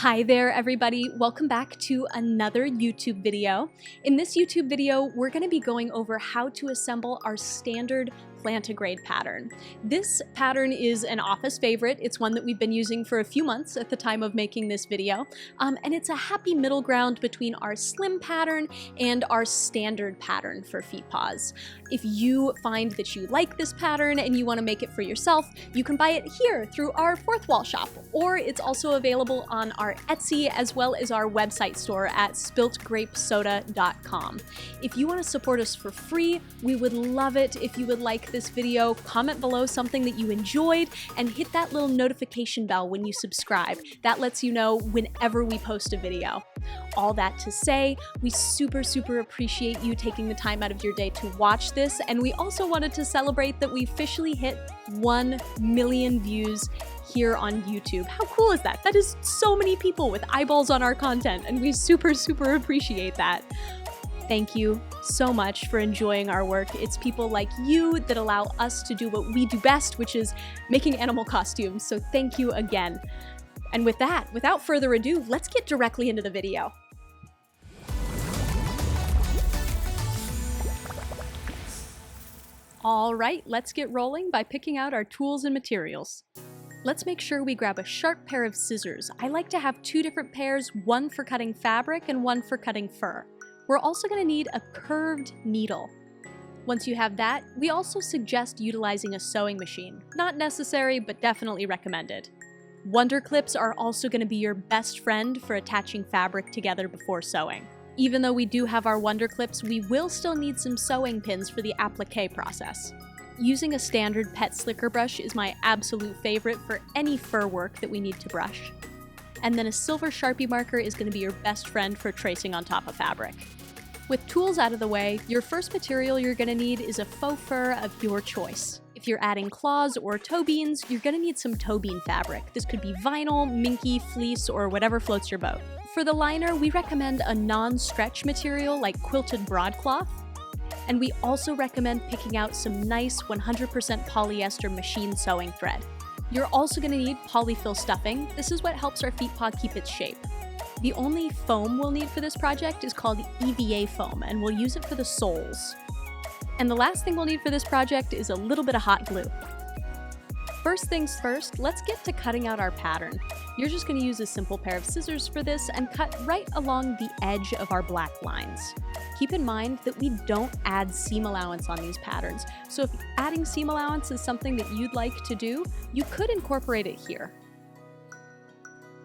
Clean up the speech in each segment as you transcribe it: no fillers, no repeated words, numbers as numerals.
Hi there, everybody. Welcome back to another YouTube video. In this YouTube video, we're going to be going over how to assemble our standard Plantigrade pattern. This pattern is an office favorite. It's one that we've been using for a few months at the time of making this video, and it's a happy middle ground between our slim pattern and our standard pattern for Feetpaws. If you find that you like this pattern and you want to make it for yourself, you can buy it here through our fourth wall shop, or it's also available on our Etsy as well as our website store at spiltgrapesoda.com. If you want to support us for free, we would love it if you would like this video, comment below something that you enjoyed, and hit that little notification bell when you subscribe. That lets you know whenever we post a video. All that to say, we super appreciate you taking the time out of your day to watch this, and we also wanted to celebrate that we officially hit 1 million views here on YouTube. How cool is that? That is so many people with eyeballs on our content, and we super appreciate that. Thank you so much for enjoying our work. It's people like you that allow us to do what we do best, which is making animal costumes, so thank you again. And with that, without further ado, let's get directly into the video. All right, let's get rolling by picking out our tools and materials. Let's make sure we grab a sharp pair of scissors. I like to have 2 different pairs, one for cutting fabric and one for cutting fur. We're also going to need a curved needle. Once you have that, we also suggest utilizing a sewing machine. Not necessary, but definitely recommended. Wonder clips are also going to be your best friend for attaching fabric together before sewing. Even though we do have our wonder clips, we will still need some sewing pins for the applique process. Using a standard pet slicker brush is my absolute favorite for any fur work that we need to brush. And then a silver Sharpie marker is going to be your best friend for tracing on top of fabric. With tools out of the way, your first material you're going to need is a faux fur of your choice. If you're adding claws or toe beans, you're going to need some toe bean fabric. This could be vinyl, minky, fleece, or whatever floats your boat. For the liner, we recommend a non-stretch material like quilted broadcloth. And we also recommend picking out some nice 100% polyester machine sewing thread. You're also going to need polyfill stuffing. This is what helps our Feetpaw keep its shape. The only foam we'll need for this project is called EVA foam, and we'll use it for the soles. And the last thing we'll need for this project is a little bit of hot glue. First things first, let's get to cutting out our pattern. You're just going to use a simple pair of scissors for this and cut right along the edge of our black lines. Keep in mind that we don't add seam allowance on these patterns, so if adding seam allowance is something that you'd like to do, you could incorporate it here.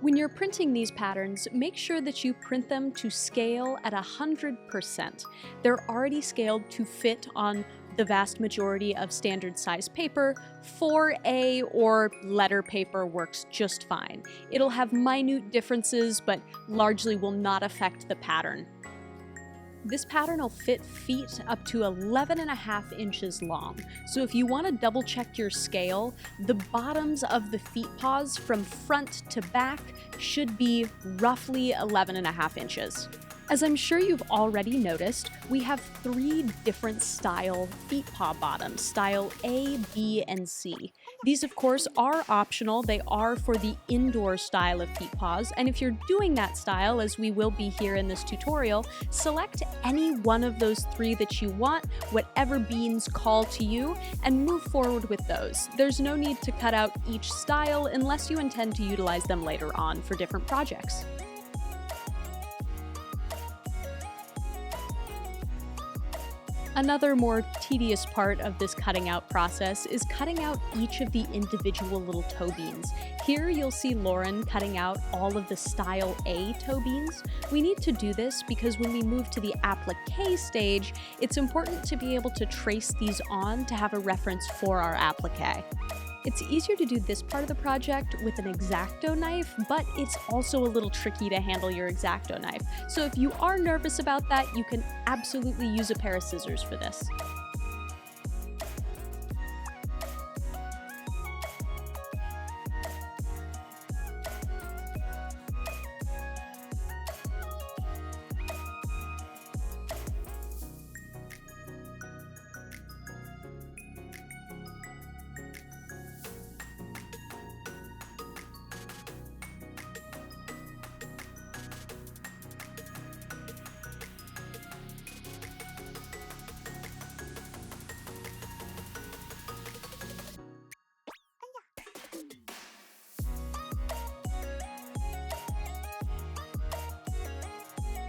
When you're printing these patterns, make sure that you print them to scale at 100%. They're already scaled to fit on the vast majority of standard size paper. 4A or letter paper works just fine. It'll have minute differences, but largely will not affect the pattern. This pattern will fit feet up to 11.5 inches long. So if you want to double check your scale, the bottoms of the feet paws from front to back should be roughly 11.5 inches. As I'm sure you've already noticed, we have 3 different style feet paw bottoms, style A, B, and C. These of course are optional. They are for the indoor style of feet paws, and if you're doing that style, as we will be here in this tutorial, select any one of those 3 that you want, whatever beans call to you, and move forward with those. There's no need to cut out each style unless you intend to utilize them later on for different projects. Another more tedious part of this cutting out process is cutting out each of the individual little toe beans. Here you'll see Lauren cutting out all of the style A toe beans. We need to do this because when we move to the applique stage, it's important to be able to trace these on to have a reference for our applique. It's easier to do this part of the project with an X-Acto knife, but it's also a little tricky to handle your X-Acto knife. So if you are nervous about that, you can absolutely use a pair of scissors for this.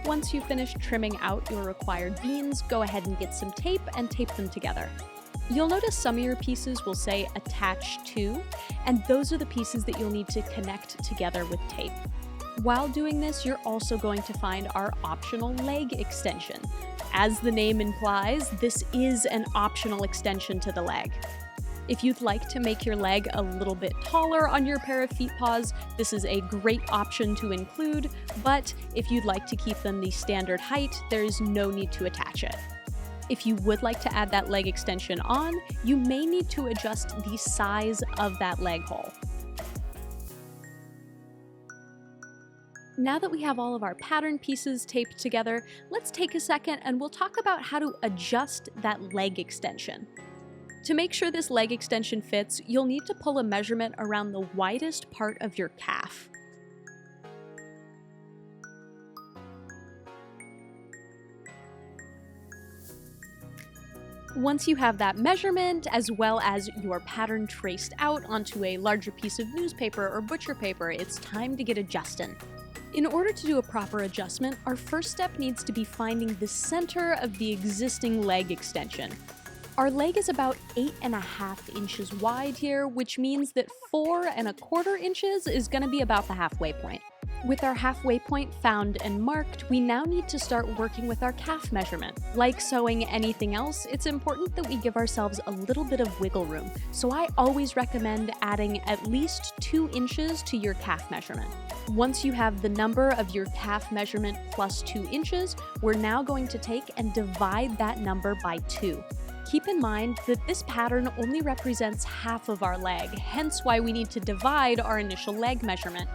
Once you've finished trimming out your required beans, go ahead and get some tape and tape them together. You'll notice some of your pieces will say attach to, and those are the pieces that you'll need to connect together with tape. While doing this, you're also going to find our optional leg extension. As the name implies, this is an optional extension to the leg. If you'd like to make your leg a little bit taller on your pair of feet paws, this is a great option to include, but if you'd like to keep them the standard height, there's no need to attach it. If you would like to add that leg extension on, you may need to adjust the size of that leg hole. Now that we have all of our pattern pieces taped together, let's take a second and we'll talk about how to adjust that leg extension. To make sure this leg extension fits, you'll need to pull a measurement around the widest part of your calf. Once you have that measurement, as well as your pattern traced out onto a larger piece of newspaper or butcher paper, it's time to get adjusting. In order to do a proper adjustment, our first step needs to be finding the center of the existing leg extension. Our leg is about 8.5 inches wide here, which means that 4.25 inches is going to be about the halfway point. With our halfway point found and marked, we now need to start working with our calf measurement. Like sewing anything else, it's important that we give ourselves a little bit of wiggle room, so I always recommend adding at least 2 inches to your calf measurement. Once you have the number of your calf measurement plus 2 inches, we're now going to take and divide that number by 2. Keep in mind that this pattern only represents half of our leg, hence why we need to divide our initial leg measurement.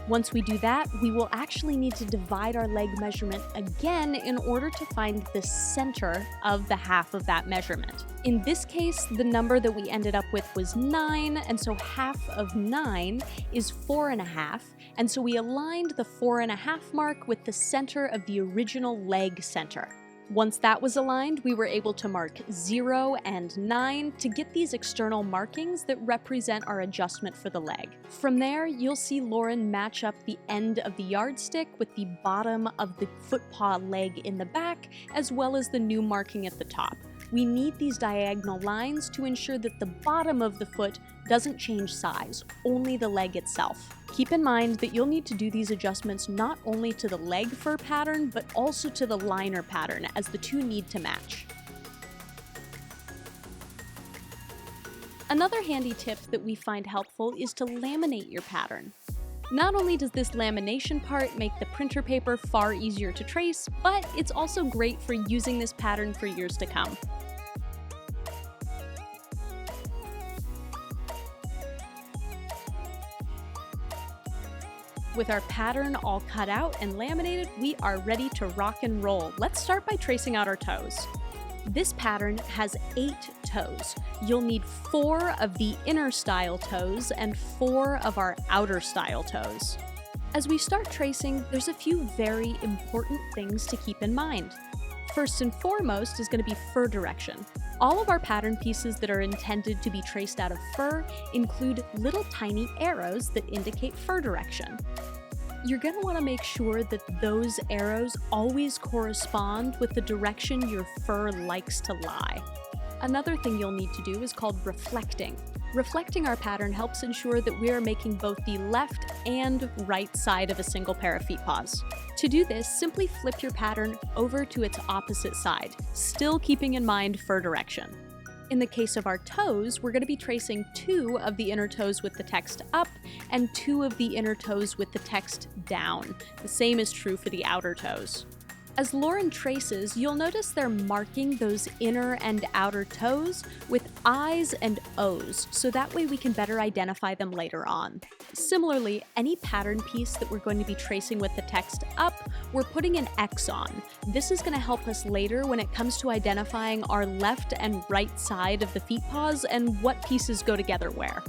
Once we do that, we will actually need to divide our leg measurement again in order to find the center of the half of that measurement. In this case, the number that we ended up with was 9, and so half of 9 is 4.5, and so we aligned the 4.5 mark with the center of the original leg center. Once that was aligned, we were able to mark 0 and 9 to get these external markings that represent our adjustment for the leg. From there, you'll see Lauren match up the end of the yardstick with the bottom of the footpaw leg in the back, as well as the new marking at the top. We need these diagonal lines to ensure that the bottom of the foot doesn't change size, only the leg itself. Keep in mind that you'll need to do these adjustments not only to the leg fur pattern, but also to the liner pattern, as the two need to match. Another handy tip that we find helpful is to laminate your pattern. Not only does this lamination part make the printer paper far easier to trace, but it's also great for using this pattern for years to come. With our pattern all cut out and laminated, we are ready to rock and roll. Let's start by tracing out our toes. This pattern has 8 toes. You'll need 4 of the inner style toes and 4 of our outer style toes. As we start tracing, there's a few very important things to keep in mind. First and foremost is going to be fur direction. All of our pattern pieces that are intended to be traced out of fur include little tiny arrows that indicate fur direction. You're going to want to make sure that those arrows always correspond with the direction your fur likes to lie. Another thing you'll need to do is called reflecting. Reflecting our pattern helps ensure that we are making both the left and right side of a single pair of feet paws. To do this, simply flip your pattern over to its opposite side, still keeping in mind fur direction. In the case of our toes, we're going to be tracing 2 of the inner toes with the text up and 2 of the inner toes with the text down. The same is true for the outer toes. As Lauren traces, you'll notice they're marking those inner and outer toes with I's and O's, so that way we can better identify them later on. Similarly, any pattern piece that we're going to be tracing with the text up, we're putting an X on. This is going to help us later when it comes to identifying our left and right side of the feet paws and what pieces go together where.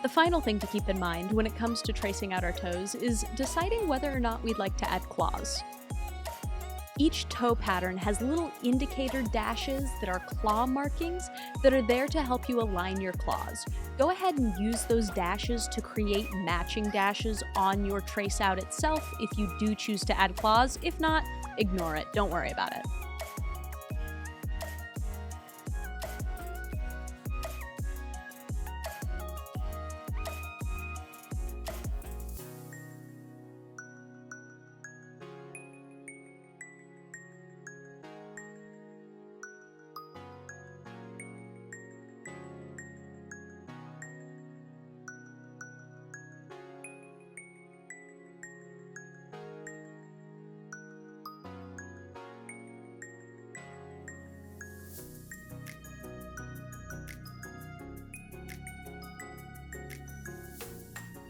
The final thing to keep in mind when it comes to tracing out our toes is deciding whether or not we'd like to add claws. Each toe pattern has little indicator dashes that are claw markings that are there to help you align your claws. Go ahead and use those dashes to create matching dashes on your trace out itself if you do choose to add claws. If not, ignore it. Don't worry about it.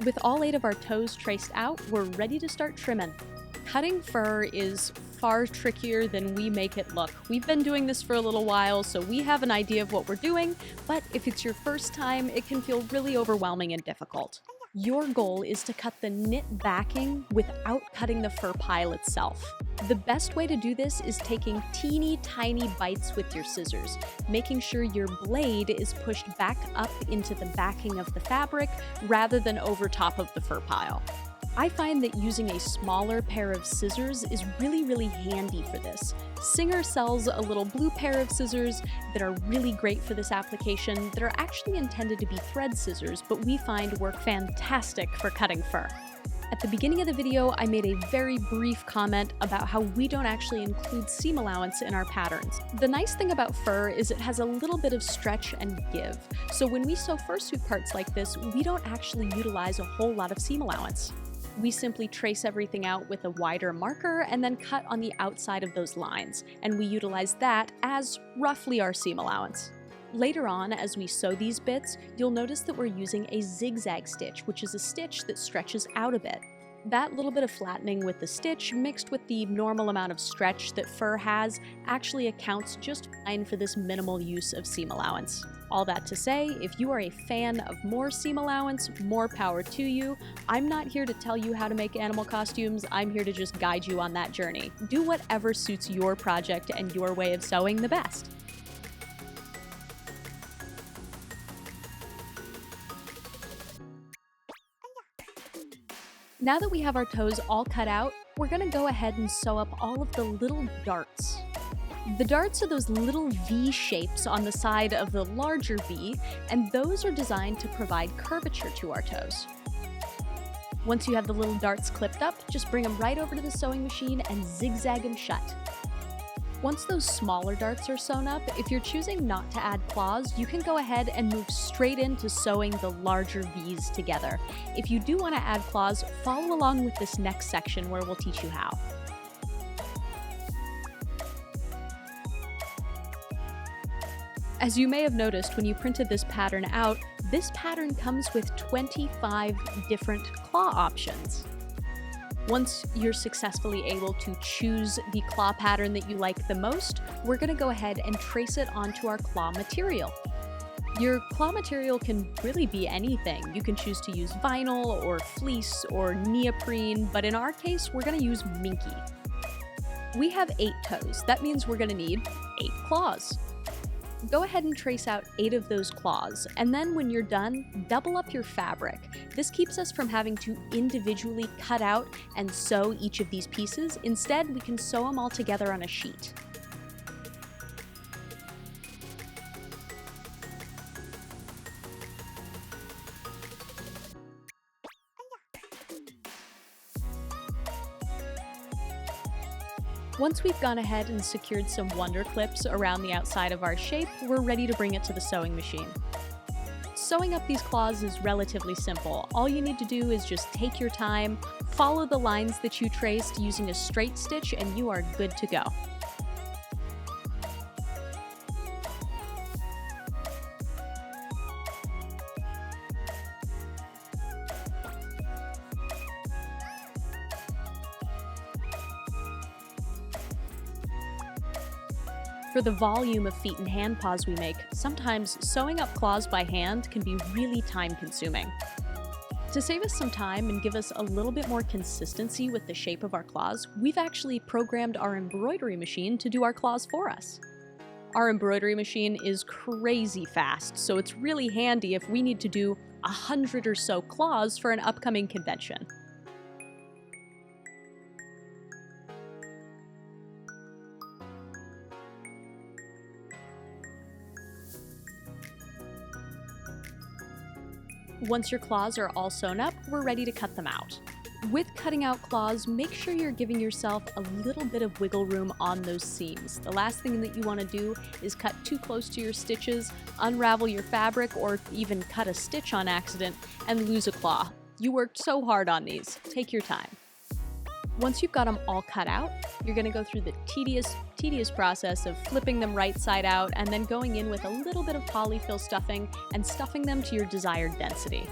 With all 8 of our toes traced out, we're ready to start trimming. Cutting fur is far trickier than we make it look. We've been doing this for a little while, so we have an idea of what we're doing, but if it's your first time, it can feel really overwhelming and difficult. Your goal is to cut the knit backing without cutting the fur pile itself. The best way to do this is taking teeny tiny bites with your scissors, making sure your blade is pushed back up into the backing of the fabric rather than over top of the fur pile. I find that using a smaller pair of scissors is really handy for this. Singer sells a little blue pair of scissors that are really great for this application that are actually intended to be thread scissors, but we find work fantastic for cutting fur. At the beginning of the video, I made a very brief comment about how we don't actually include seam allowance in our patterns. The nice thing about fur is it has a little bit of stretch and give, so when we sew fursuit parts like this, we don't actually utilize a whole lot of seam allowance. We simply trace everything out with a wider marker and then cut on the outside of those lines, and we utilize that as roughly our seam allowance. Later on, as we sew these bits, you'll notice that we're using a zigzag stitch, which is a stitch that stretches out a bit. That little bit of flattening with the stitch mixed with the normal amount of stretch that fur has actually accounts just fine for this minimal use of seam allowance. All that to say, if you are a fan of more seam allowance, more power to you. I'm not here to tell you how to make animal costumes, I'm here to just guide you on that journey. Do whatever suits your project and your way of sewing the best. Now that we have our toes all cut out, we're gonna go ahead and sew up all of the little darts. The darts are those little V shapes on the side of the larger V, and those are designed to provide curvature to our toes. Once you have the little darts clipped up, just bring them right over to the sewing machine and zigzag them shut. Once those smaller darts are sewn up, if you're choosing not to add claws, you can go ahead and move straight into sewing the larger V's together. If you do want to add claws, follow along with this next section where we'll teach you how. As you may have noticed when you printed this pattern out, this pattern comes with 25 different claw options. Once you're successfully able to choose the claw pattern that you like the most, we're going to go ahead and trace it onto our claw material. Your claw material can really be anything. You can choose to use vinyl or fleece or neoprene, but in our case, we're going to use minky. We have 8 toes. That means we're going to need 8 claws. Go ahead and trace out 8 of those claws, and then when you're done, double up your fabric. This keeps us from having to individually cut out and sew each of these pieces. Instead, we can sew them all together on a sheet. Once we've gone ahead and secured some wonder clips around the outside of our shape, we're ready to bring it to the sewing machine. Sewing up these claws is relatively simple. All you need to do is just take your time, follow the lines that you traced using a straight stitch, and you are good to go. For the volume of feet and hand paws we make, sometimes sewing up claws by hand can be really time-consuming. To save us some time and give us a little bit more consistency with the shape of our claws, we've actually programmed our embroidery machine to do our claws for us. Our embroidery machine is crazy fast, so it's really handy if we need to do 100 or so claws for an upcoming convention. Once your claws are all sewn up, we're ready to cut them out. With cutting out claws, make sure you're giving yourself a little bit of wiggle room on those seams. The last thing that you want to do is cut too close to your stitches, unravel your fabric, or even cut a stitch on accident and lose a claw. You worked so hard on these. Take your time. Once you've got them all cut out, you're going to go through the tedious process of flipping them right side out and then going in with a little bit of polyfill stuffing and stuffing them to your desired density.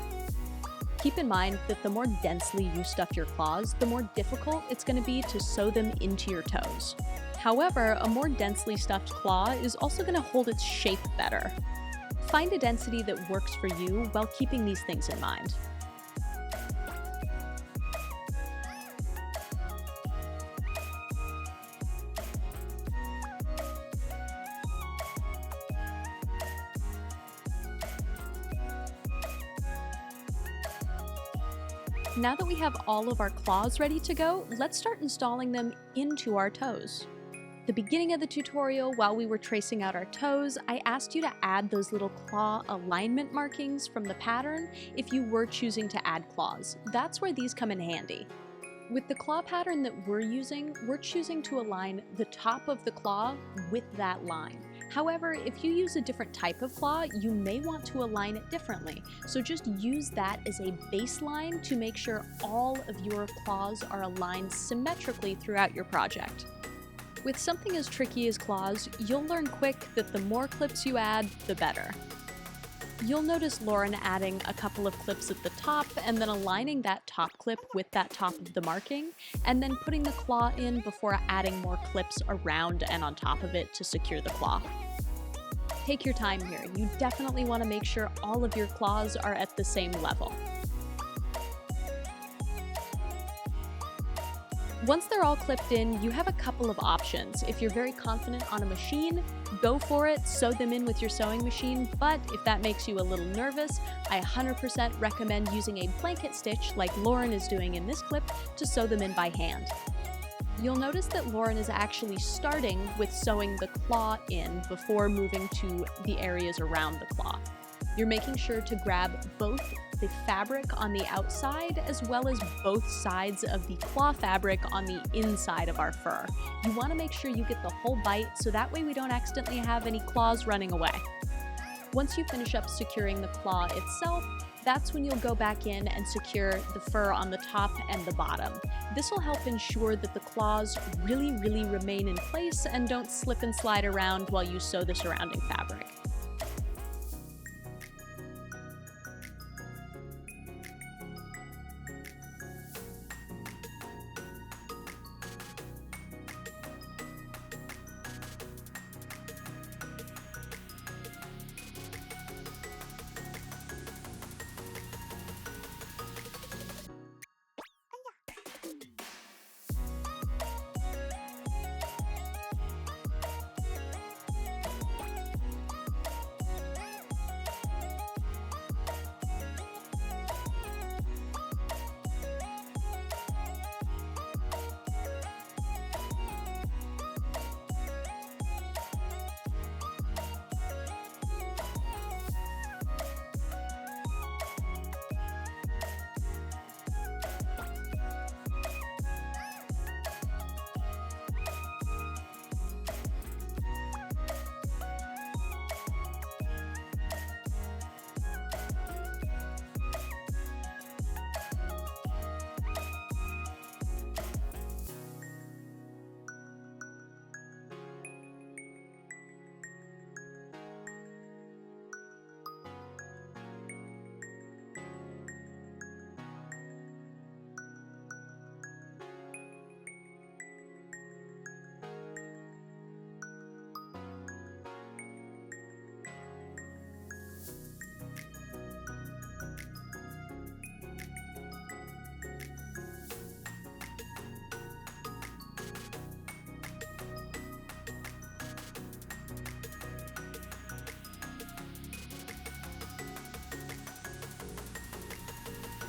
Keep in mind that the more densely you stuff your claws, the more difficult it's going to be to sew them into your toes. However, a more densely stuffed claw is also going to hold its shape better. Find a density that works for you while keeping these things in mind. Now that we have all of our claws ready to go, let's start installing them into our toes. The beginning of the tutorial, while we were tracing out our toes, I asked you to add those little claw alignment markings from the pattern if you were choosing to add claws. That's where these come in handy. With the claw pattern that we're using, we're choosing to align the top of the claw with that line. However, if you use a different type of claw, you may want to align it differently. So just use that as a baseline to make sure all of your claws are aligned symmetrically throughout your project. With something as tricky as claws, you'll learn quick that the more clips you add, the better. You'll notice Lauren adding a couple of clips at the top and then aligning that top clip with that top of the marking, and then putting the claw in before adding more clips around and on top of it to secure the claw. Take your time here. You definitely want to make sure all of your claws are at the same level. Once they're all clipped in, you have a couple of options. If you're very confident on a machine, go for it, sew them in with your sewing machine, but if that makes you a little nervous, I 100% recommend using a blanket stitch like Lauren is doing in this clip to sew them in by hand. You'll notice that Lauren is actually starting with sewing the claw in before moving to the areas around the claw. You're making sure to grab both the fabric on the outside as well as both sides of the claw fabric on the inside of our fur. You want to make sure you get the whole bite so that way we don't accidentally have any claws running away. Once you finish up securing the claw itself, that's when you'll go back in and secure the fur on the top and the bottom. This will help ensure that the claws really remain in place and don't slip and slide around while you sew the surrounding fabric.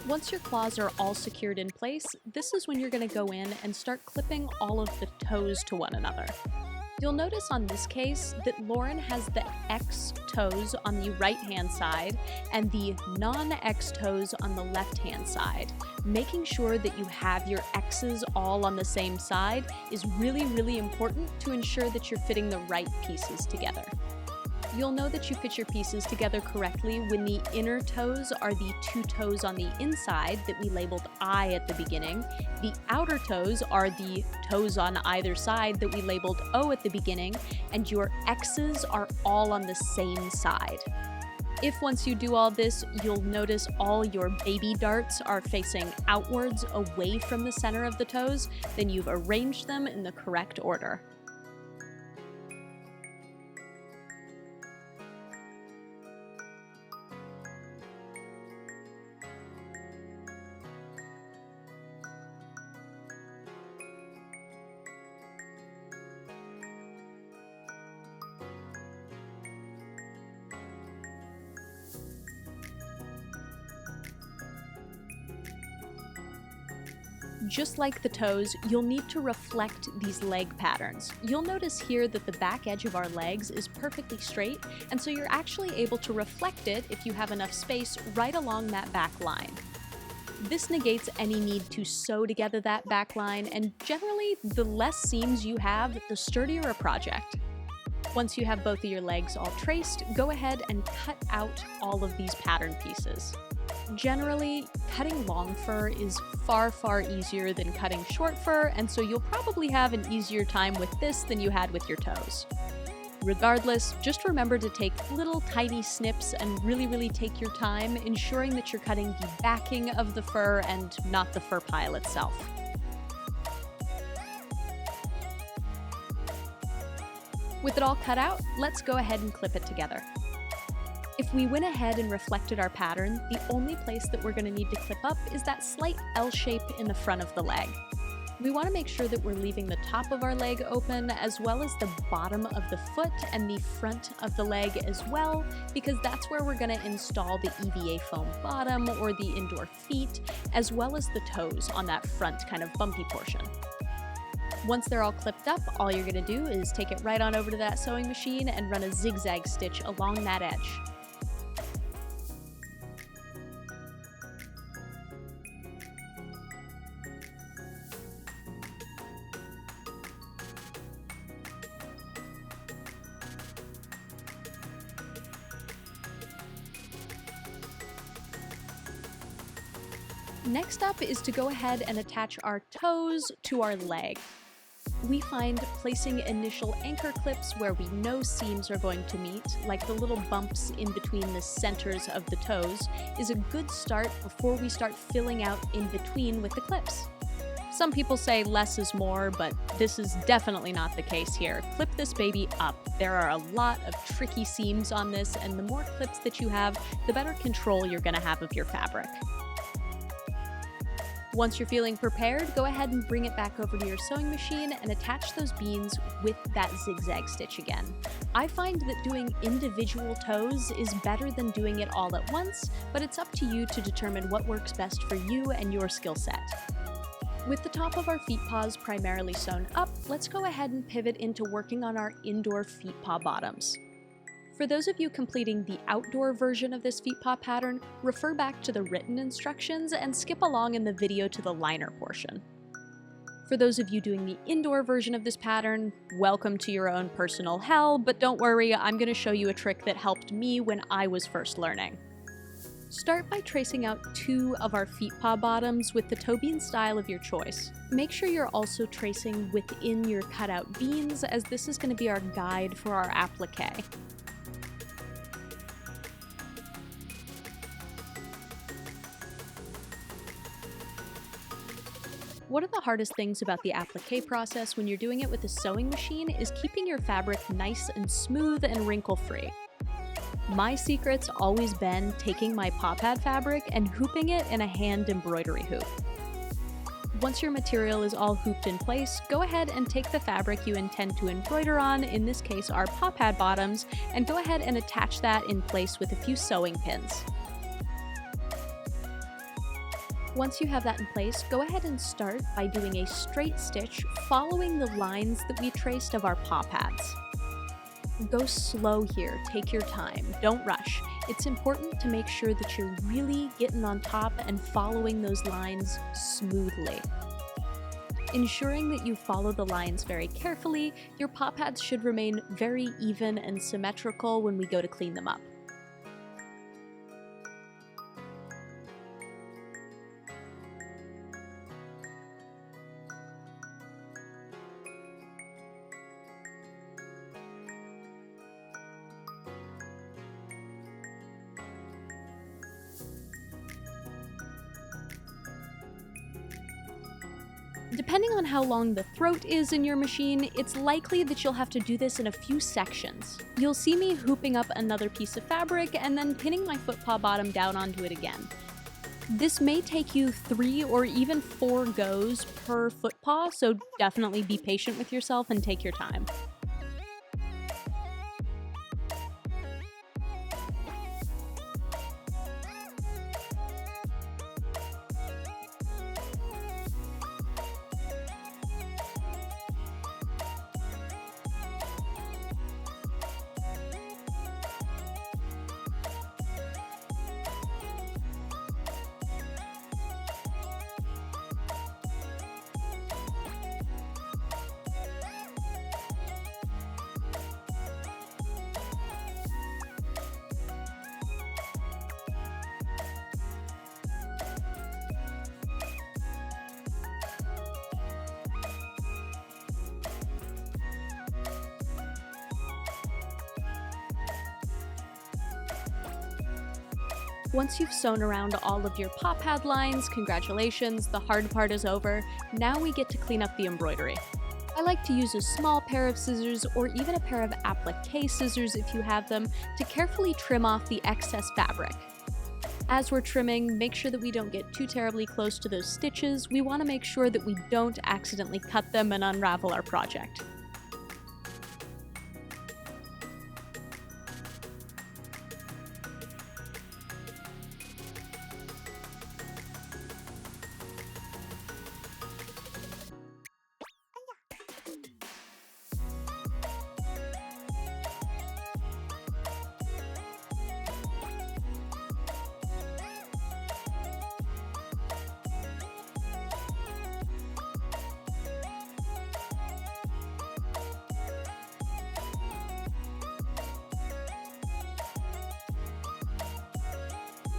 Once your claws are all secured in place, this is when you're going to go in and start clipping all of the toes to one another. You'll notice on this case that Lauren has the X toes on the right-hand side and the non-X toes on the left-hand side. Making sure that you have your X's all on the same side is really, really important to ensure that you're fitting the right pieces together. You'll know that you fit your pieces together correctly when the inner toes are the two toes on the inside that we labeled I at the beginning. The outer toes are the toes on either side that we labeled O at the beginning, and your X's are all on the same side. If once you do all this, you'll notice all your baby darts are facing outwards away from the center of the toes, then you've arranged them in the correct order. Just like the toes, you'll need to reflect these leg patterns. You'll notice here that the back edge of our legs is perfectly straight, and so you're actually able to reflect it, if you have enough space, right along that back line. This negates any need to sew together that back line, and generally, the less seams you have, the sturdier a project. Once you have both of your legs all traced, go ahead and cut out all of these pattern pieces. Generally, cutting long fur is far, far easier than cutting short fur, and so you'll probably have an easier time with this than you had with your toes. Regardless, just remember to take little tiny snips and really take your time, ensuring that you're cutting the backing of the fur and not the fur pile itself. With it all cut out, let's go ahead and clip it together. If we went ahead and reflected our pattern, the only place that we're going to need to clip up is that slight L shape in the front of the leg. We want to make sure that we're leaving the top of our leg open, as well as the bottom of the foot and the front of the leg as well, because that's where we're going to install the EVA foam bottom or the indoor feet, as well as the toes on that front kind of bumpy portion. Once they're all clipped up, all you're going to do is take it right on over to that sewing machine and run a zigzag stitch along that edge. Next up is to go ahead and attach our toes to our leg. We find placing initial anchor clips where we know seams are going to meet, like the little bumps in between the centers of the toes, is a good start before we start filling out in between with the clips. Some people say less is more, but this is definitely not the case here. Clip this baby up. There are a lot of tricky seams on this, and the more clips that you have, the better control you're going to have of your fabric. Once you're feeling prepared, go ahead and bring it back over to your sewing machine and attach those beans with that zigzag stitch again. I find that doing individual toes is better than doing it all at once, but it's up to you to determine what works best for you and your skill set. With the top of our feet paws primarily sewn up, let's go ahead and pivot into working on our indoor feet paw bottoms. For those of you completing the outdoor version of this feet paw pattern, refer back to the written instructions and skip along in the video to the liner portion. For those of you doing the indoor version of this pattern, welcome to your own personal hell, but don't worry, I'm going to show you a trick that helped me when I was first learning. Start by tracing out 2 of our feet paw bottoms with the toe bean style of your choice. Make sure you're also tracing within your cutout beans, as this is going to be our guide for our applique. One of the hardest things about the applique process when you're doing it with a sewing machine is keeping your fabric nice and smooth and wrinkle-free. My secret's always been taking my paw pad fabric and hooping it in a hand embroidery hoop. Once your material is all hooped in place, go ahead and take the fabric you intend to embroider on, in this case our paw pad bottoms, and go ahead and attach that in place with a few sewing pins. Once you have that in place, go ahead and start by doing a straight stitch following the lines that we traced of our paw pads. Go slow here, take your time, don't rush. It's important to make sure that you're really getting on top and following those lines smoothly. Ensuring that you follow the lines very carefully, your paw pads should remain very even and symmetrical when we go to clean them up. Depending on how long the throat is in your machine, it's likely that you'll have to do this in a few sections. You'll see me hooping up another piece of fabric and then pinning my footpaw bottom down onto it again. This may take you 3 or even 4 goes per footpaw, so definitely be patient with yourself and take your time. Once you've sewn around all of your paw pad lines, congratulations, the hard part is over. Now we get to clean up the embroidery. I like to use a small pair of scissors or even a pair of appliqué scissors if you have them to carefully trim off the excess fabric. As we're trimming, make sure that we don't get too terribly close to those stitches. We want to make sure that we don't accidentally cut them and unravel our project.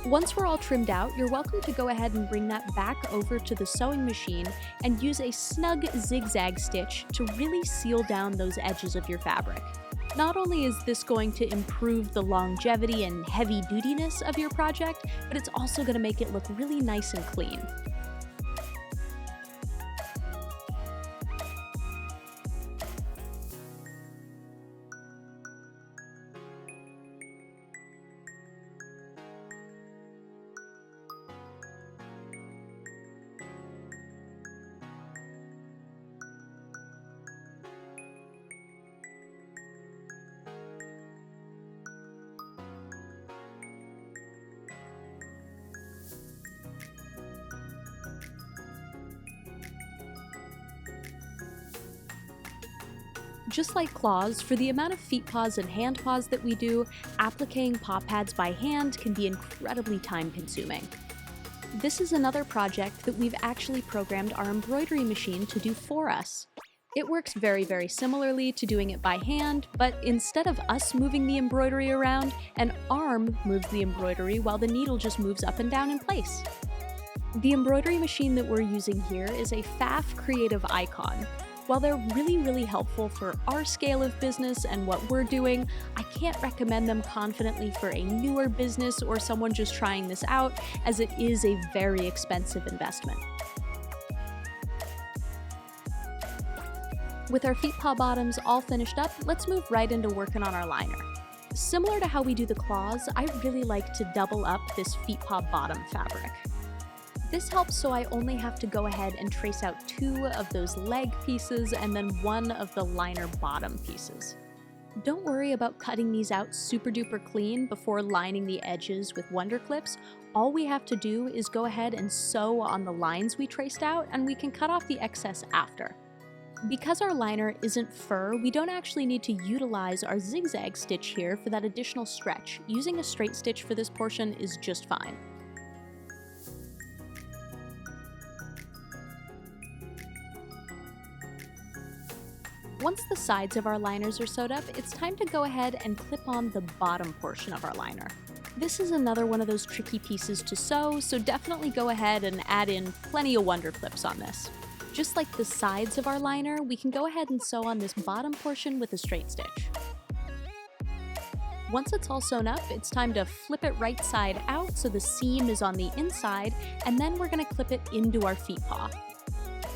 Once we're all trimmed out, you're welcome to go ahead and bring that back over to the sewing machine and use a snug zigzag stitch to really seal down those edges of your fabric. Not only is this going to improve the longevity and heavy dutiness of your project, but it's also going to make it look really nice and clean. Just like claws, for the amount of feet paws and hand paws that we do, appliquing paw pads by hand can be incredibly time-consuming. This is another project that we've actually programmed our embroidery machine to do for us. It works very, very similarly to doing it by hand, but instead of us moving the embroidery around, an arm moves the embroidery while the needle just moves up and down in place. The embroidery machine that we're using here is a FAF Creative Icon. While they're really helpful for our scale of business and what we're doing, I can't recommend them confidently for a newer business or someone just trying this out, as it is a very expensive investment. With our feet paw bottoms all finished up, let's move right into working on our liner. Similar to how we do the claws, I really like to double up this feet paw bottom fabric. This helps so I only have to go ahead and trace out 2 of those leg pieces and then 1 of the liner bottom pieces. Don't worry about cutting these out super duper clean before lining the edges with Wonder Clips. All we have to do is go ahead and sew on the lines we traced out, and we can cut off the excess after. Because our liner isn't fur, we don't actually need to utilize our zigzag stitch here for that additional stretch. Using a straight stitch for this portion is just fine. Once the sides of our liners are sewed up, it's time to go ahead and clip on the bottom portion of our liner. This is another one of those tricky pieces to sew, so definitely go ahead and add in plenty of Wonder Clips on this. Just like the sides of our liner, we can go ahead and sew on this bottom portion with a straight stitch. Once it's all sewn up, it's time to flip it right side out so the seam is on the inside, and then we're going to clip it into our feet paw.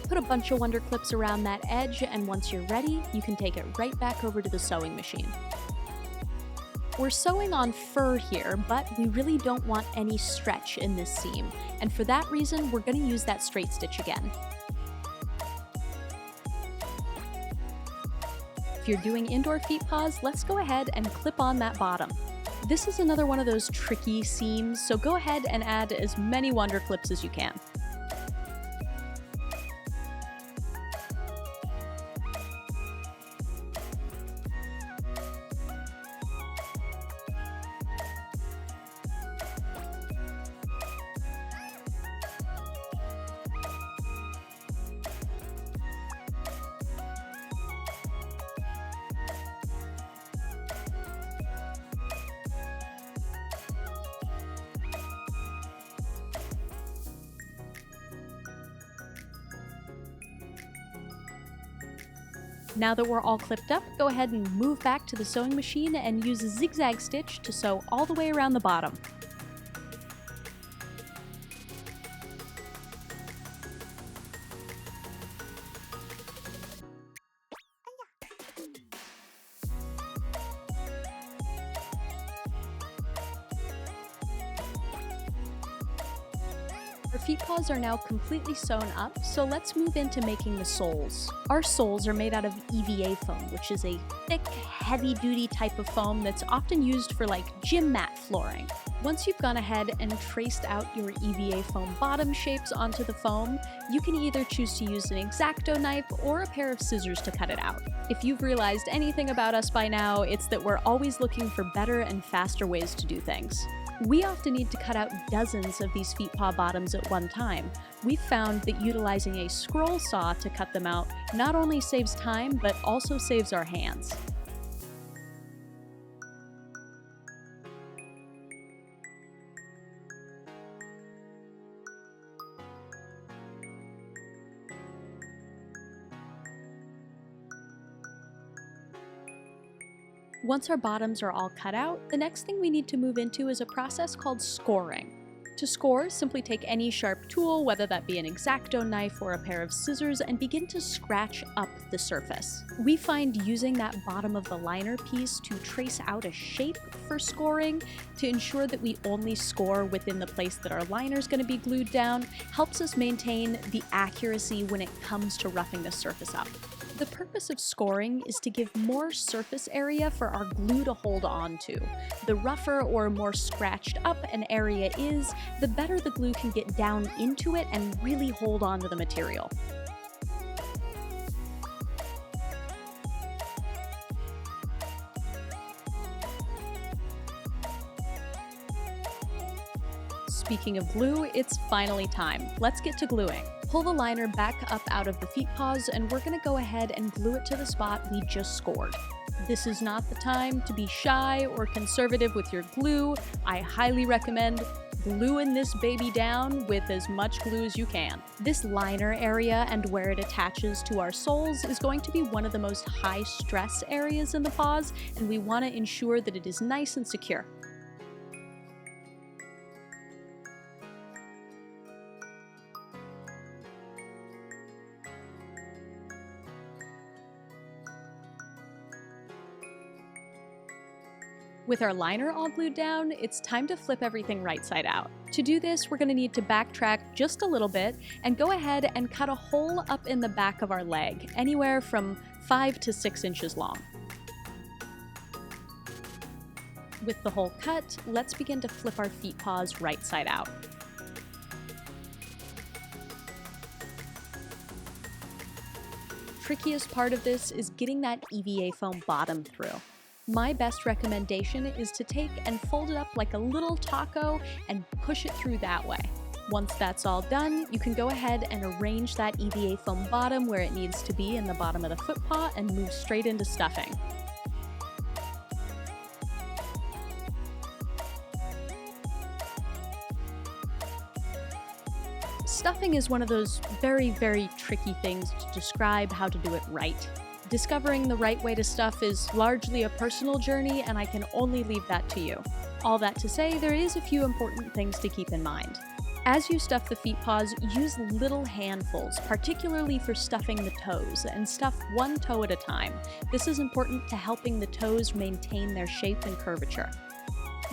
Put a bunch of Wonder Clips around that edge, and once you're ready, you can take it right back over to the sewing machine. We're sewing on fur here, but we really don't want any stretch in this seam, and for that reason, we're going to use that straight stitch again. If you're doing indoor feet paws, let's go ahead and clip on that bottom. This is another one of those tricky seams, so go ahead and add as many Wonder Clips as you can. Now that we're all clipped up, go ahead and move back to the sewing machine and use a zigzag stitch to sew all the way around the bottom. Our feet paws are now completely sewn up, so let's move into making the soles. Our soles are made out of EVA foam, which is a thick, heavy-duty type of foam that's often used for like gym mat flooring. Once you've gone ahead and traced out your EVA foam bottom shapes onto the foam, you can either choose to use an X-Acto knife or a pair of scissors to cut it out. If you've realized anything about us by now, it's that we're always looking for better and faster ways to do things. We often need to cut out dozens of these feet paw bottoms at one time. We've found that utilizing a scroll saw to cut them out not only saves time, but also saves our hands. Once our bottoms are all cut out, the next thing we need to move into is a process called scoring. To score, simply take any sharp tool, whether that be an X-Acto knife or a pair of scissors, and begin to scratch up the surface. We find using that bottom of the liner piece to trace out a shape for scoring to ensure that we only score within the place that our liner is going to be glued down helps us maintain the accuracy when it comes to roughing the surface up. The purpose of scoring is to give more surface area for our glue to hold on to. The rougher or more scratched up an area is, the better the glue can get down into it and really hold on to the material. Speaking of glue, it's finally time. Let's get to gluing. Pull the liner back up out of the feet paws, and we're gonna go ahead and glue it to the spot we just scored. This is not the time to be shy or conservative with your glue. I highly recommend gluing this baby down with as much glue as you can. This liner area and where it attaches to our soles is going to be one of the most high stress areas in the paws, and we want to ensure that it is nice and secure. With our liner all glued down, it's time to flip everything right side out. To do this, we're going to need to backtrack just a little bit and go ahead and cut a hole up in the back of our leg, anywhere from 5 to 6 inches long. With the hole cut, let's begin to flip our feet paws right side out. Trickiest part of this is getting that EVA foam bottom through. My best recommendation is to take and fold it up like a little taco and push it through that way. Once that's all done, you can go ahead and arrange that EVA foam bottom where it needs to be in the bottom of the foot paw and move straight into stuffing. Stuffing is one of those very, very tricky things to describe how to do it right. Discovering the right way to stuff is largely a personal journey, and I can only leave that to you. All that to say, there is a few important things to keep in mind. As you stuff the feet paws, use little handfuls, particularly for stuffing the toes, and stuff one toe at a time. This is important to helping the toes maintain their shape and curvature.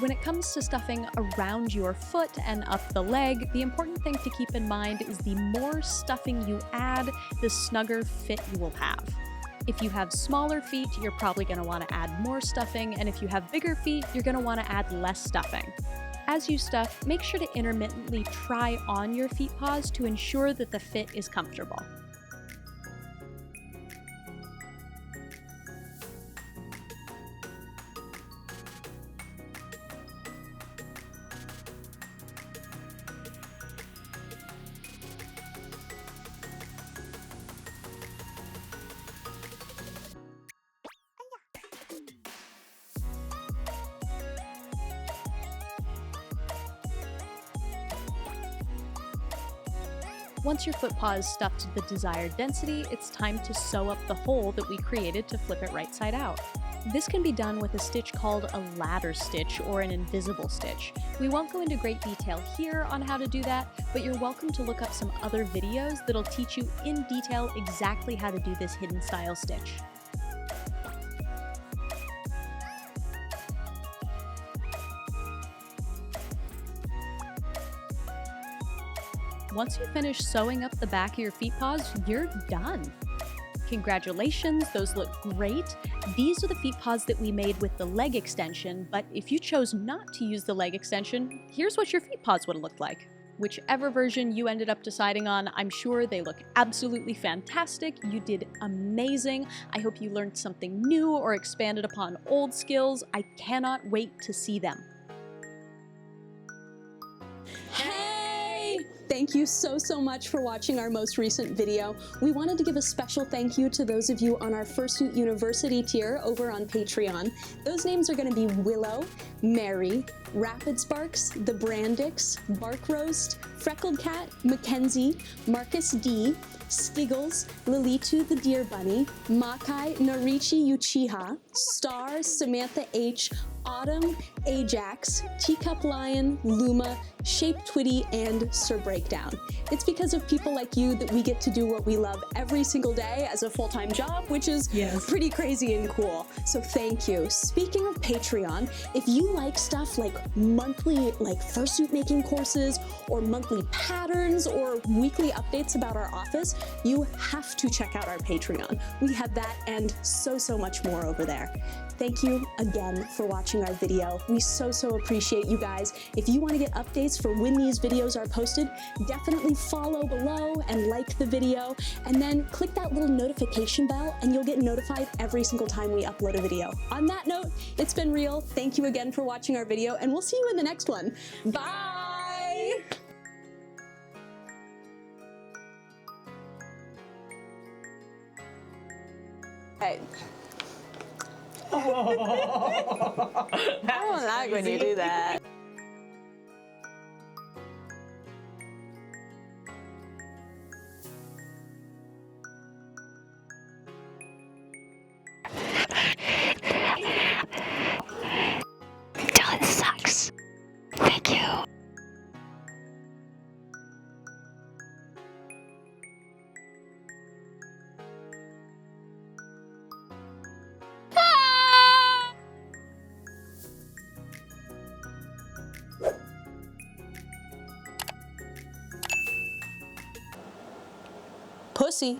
When it comes to stuffing around your foot and up the leg, the important thing to keep in mind is the more stuffing you add, the snugger fit you will have. If you have smaller feet, you're probably going to want to add more stuffing, and if you have bigger feet, you're going to want to add less stuffing. As you stuff, make sure to intermittently try on your feet paws to ensure that the fit is comfortable. Once your foot paw is stuffed to the desired density, it's time to sew up the hole that we created to flip it right side out. This can be done with a stitch called a ladder stitch or an invisible stitch. We won't go into great detail here on how to do that, but you're welcome to look up some other videos that'll teach you in detail exactly how to do this hidden style stitch. Once you finish sewing up the back of your feet paws, you're done. Congratulations, those look great. These are the feet paws that we made with the leg extension, but if you chose not to use the leg extension, here's what your feet paws would have looked like. Whichever version you ended up deciding on, I'm sure they look absolutely fantastic. You did amazing. I hope you learned something new or expanded upon old skills. I cannot wait to see them. Thank you so much for watching our most recent video. We wanted to give a special thank you to those of you on our Fursuit University tier over on Patreon. Those names are going to be Willow, Mary, Rapid Sparks, The Brandix, Bark Roast, Freckled Cat, Mackenzie, Marcus D, Skiggles, Lilitu the Deer Bunny, Makai Narichi Uchiha, Star, Samantha H, Autumn, Ajax, Teacup Lion, Luma, Shape Twitty, and Sir Breakdown. It's because of people like you that we get to do what we love every single day as a full-time job, which is pretty crazy and cool. So thank you. Speaking of Patreon, if you like stuff like monthly fursuit making courses or monthly patterns or weekly updates about our office, you have to check out our Patreon. We have that and so much more over there. Thank you again for watching our video. We so appreciate you guys. If you want to get updates for when these videos are posted, definitely follow below and like the video, and then click that little notification bell and you'll get notified every single time we upload a video. On that note, it's been real. Thank you again for watching our video, and we'll see you in the next one. Bye! Hey. I don't like when you do that. Dylan sucks. Thank you. Pussy.